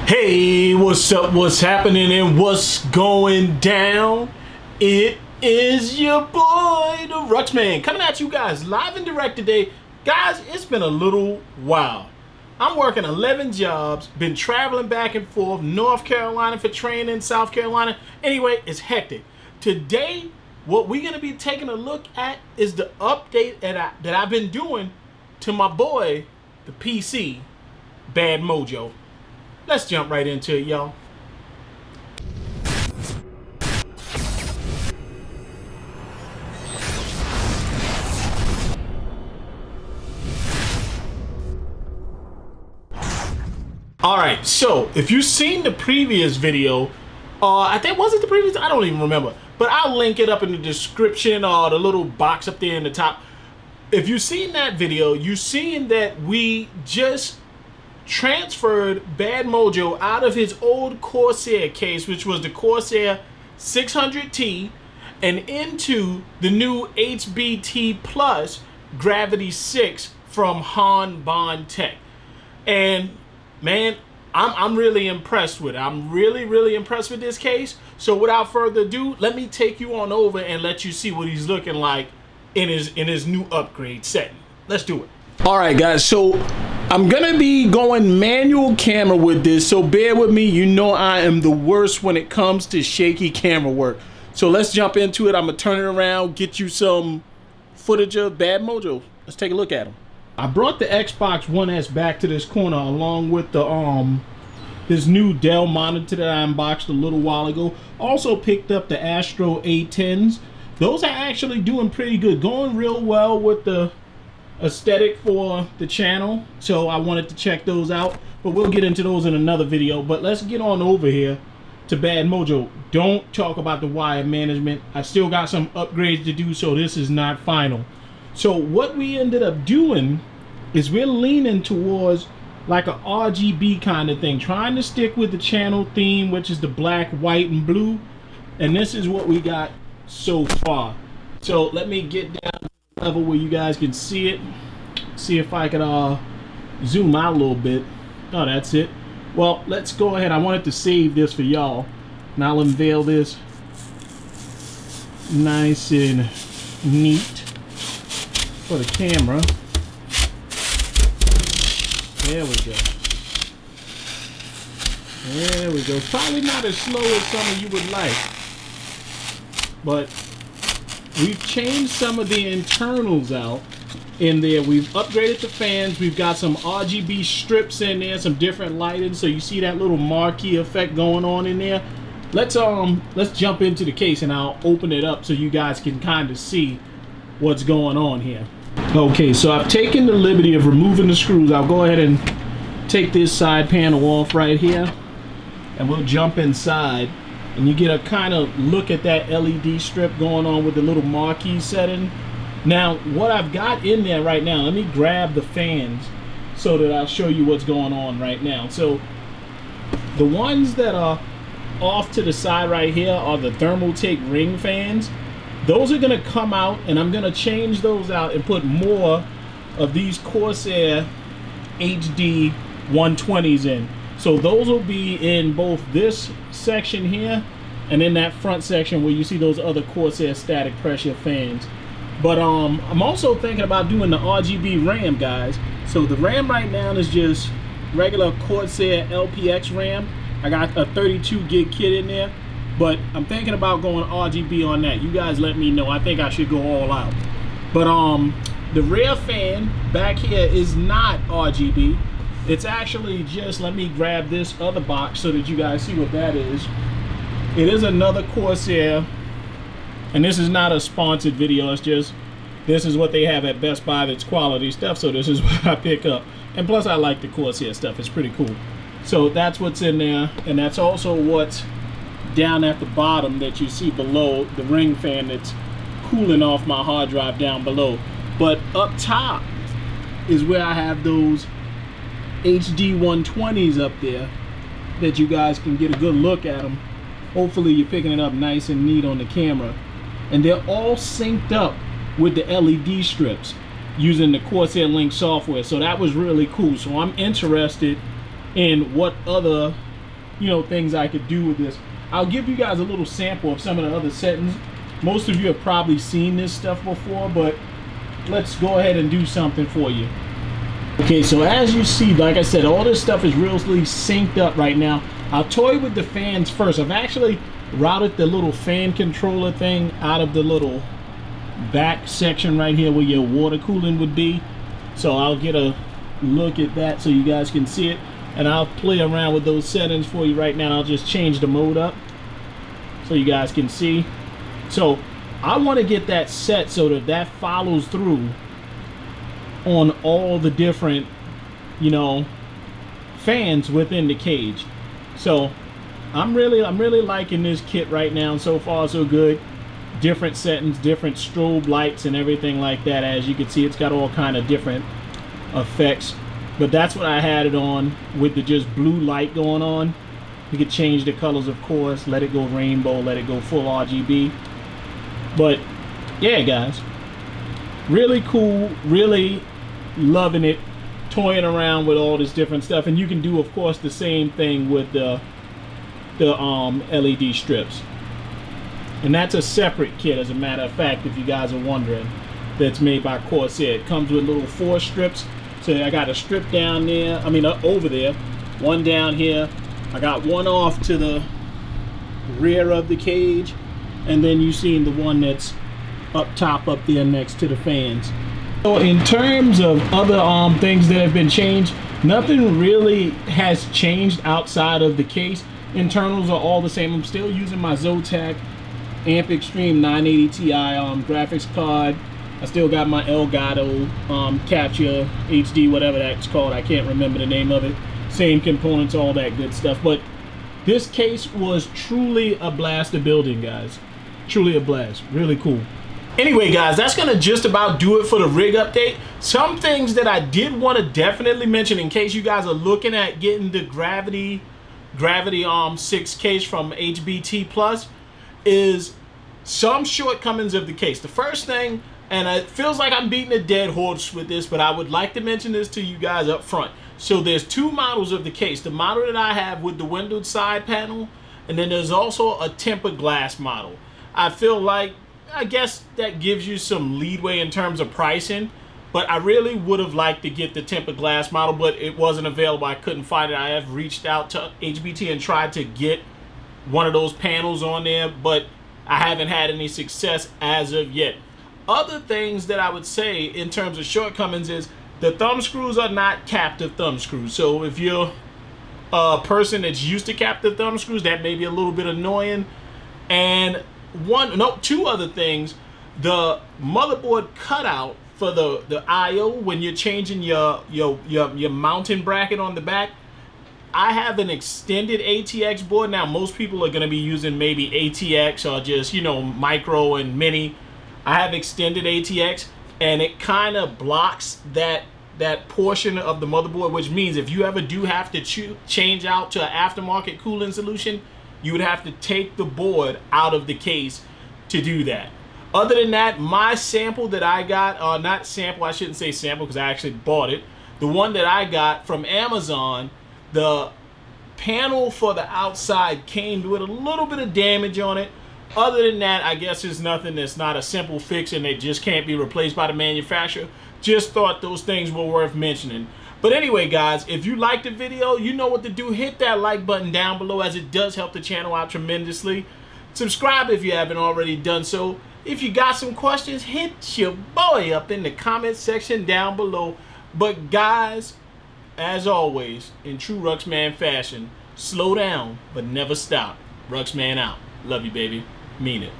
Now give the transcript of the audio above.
Hey, what's up, what's happening, and what's going down? It is your boy, the Ruxman, coming at you guys live and direct today. Guys, it's been a little while. I'm working 11 jobs, been traveling back and forth, North Carolina for training, South Carolina. Anyway, it's hectic. Today, what we're going to be taking a look at is the update that I've been doing to my boy, the PC, Bad Mojo. Let's jump right into it, y'all. Alright, so if you've seen the previous video, I think, was it the previous? I don't even remember. But I'll link it up in the description or the little box up there in the top. If you've seen that video, you've seen that we just transferred Bad Mojo out of his old Corsair case, which was the Corsair 600T, and into the new HBT Plus Gravity 6 from Han Bond Tech. And man, I'm really impressed with it. I'm really impressed with this case. So without further ado, let me take you on over and let you see what he's looking like in his new upgrade setting. Let's do it. All right, guys, so I'm gonna be going manual camera with this, so bear with me. You know I am the worst when it comes to shaky camera work. So let's jump into it. I'm gonna turn it around, get you some footage of Bad Mojo. Let's take a look at him. I brought the Xbox One S back to this corner along with the this new Dell monitor that I unboxed a little while ago. Also picked up the Astro A10s. Those are actually doing pretty good, going real well with the aesthetic for the channel, so I wanted to check those out, but we'll get into those in another video. But let's get on over here to Bad Mojo. Don't talk about the wire management. I still got some upgrades to do, so this is not final. So what we ended up doing is we're leaning towards like a RGB kind of thing, trying to stick with the channel theme, which is the black, white, and blue, and this is what we got so far. So let me get down level where you guys can see it. See if I can zoom out a little bit. Oh, that's it. Well, let's go ahead. I wanted to save this for y'all, and I'll unveil this nice and neat for the camera. There we go. There we go. It's probably not as slow as some of you would like, but we've changed some of the internals out in there. We've upgraded the fans. We've got some RGB strips in there, some different lighting, so you see that little marquee effect going on in there. Let's jump into the case and I'll open it up so you guys can kind of see what's going on here. Okay, so I've taken the liberty of removing the screws. I'll go ahead and take this side panel off right here, and we'll jump inside. And you get a kind of look at that LED strip going on with the little marquee setting. Now, what I've got in there right now, let me grab the fans so that I'll show you what's going on right now. So, the ones that are off to the side right here are the Thermaltake ring fans. Those are going to come out, and I'm going to change those out and put more of these Corsair HD 120s in. So those will be in both this section here and in that front section where you see those other Corsair static pressure fans. But I'm also thinking about doing the RGB RAM, guys. So the RAM right now is just regular Corsair LPX RAM. I got a 32 gig kit in there, but I'm thinking about going RGB on that. You guys let me know. I think I should go all out. But the rear fan back here is not RGB. It's actually just, let me grab this other box so that you guys see what that is. It is another Corsair, and this is not a sponsored video. It's just, this is what they have at Best Buy that's quality stuff, so this is what I pick up. And plus I like the Corsair stuff, it's pretty cool. So that's what's in there, and that's also what's down at the bottom that you see below, the ring fan that's cooling off my hard drive down below. But up top is where I have those HD 120s up there that you guys can get a good look at them. Hopefully you're picking it up nice and neat on the camera, and they're all synced up with the LED strips using the Corsair Link software. So that was really cool. So I'm interested in what other things I could do with this. I'll give you guys a little sample of some of the other settings. Most of you have probably seen this stuff before, but let's go ahead and do something for you. Okay, so as you see, like I said, all this stuff is really synced up right now. I'll toy with the fans first. I've actually routed the little fan controller thing out of the little back section right here where your water cooling would be. So I'll get a look at that so you guys can see it, and I'll play around with those settings for you right now. I'll just change the mode up so you guys can see. So I want to get that set so that that follows through on all the different fans within the cage. So I'm really liking this kit right now. So far so good. Different settings, different strobe lights and everything like that. As you can see, it's got all kind of different effects, but that's what I had it on, with the just blue light going on. You could change the colors, of course, let it go rainbow, let it go full RGB. But yeah, guys, really cool, really loving it, toying around with all this different stuff. And you can do, of course, the same thing with the LED strips. And that's a separate kit, as a matter of fact, if you guys are wondering. That's made by Corsair. It comes with little 4 strips. So I got a strip down there, over there, one down here. I got one off to the rear of the cage, and then you seen the one that's up top up there next to the fans. So in terms of other things that have been changed, nothing really has changed outside of the case. Internals are all the same. I'm still using my Zotac Amp Extreme 980 Ti graphics card. I still got my Elgato Capture HD, whatever that's called. I can't remember the name of it. Same components, all that good stuff. But this case was truly a blast to build in, guys. Truly a blast. Really cool. Anyway, guys, that's gonna just about do it for the rig update. Some things that I did want to definitely mention in case you guys are looking at getting the Gravity 6 case from HBT Plus is some shortcomings of the case. The first thing, and it feels like I'm beating a dead horse with this, but I would like to mention this to you guys up front. So there's 2 models of the case. The model that I have with the windowed side panel, and then there's also a tempered glass model. I feel like, I guess that gives you some leeway in terms of pricing, but I really would have liked to get the tempered glass model, but it wasn't available. I couldn't find it. I have reached out to HBT and tried to get one of those panels on there, but I haven't had any success as of yet. Other things that I would say in terms of shortcomings is the thumb screws are not captive thumb screws. So if you're a person that's used to captive thumb screws, that may be a little bit annoying. And 2 other things, the motherboard cutout for the I/O when you're changing your mounting bracket on the back. I have an extended ATX board. Now most people are going to be using maybe ATX or just micro and mini. I have extended ATX, and it kind of blocks that portion of the motherboard, which means if you ever do have to change out to an aftermarket cooling solution, you would have to take the board out of the case to do that. Other than that, my sample that I got, not sample, I shouldn't say sample because I actually bought it. The one that I got from Amazon, the panel for the outside came with a little bit of damage on it. Other than that, I guess there's nothing that's not a simple fix and it just can't be replaced by the manufacturer. Just thought those things were worth mentioning. But anyway, guys, if you liked the video, you know what to do. Hit that like button down below, as it does help the channel out tremendously. Subscribe if you haven't already done so. If you got some questions, hit your boy up in the comment section down below. But guys, as always, in true Ruxman fashion, slow down, but never stop. Ruxman out. Love you, baby. Mean it.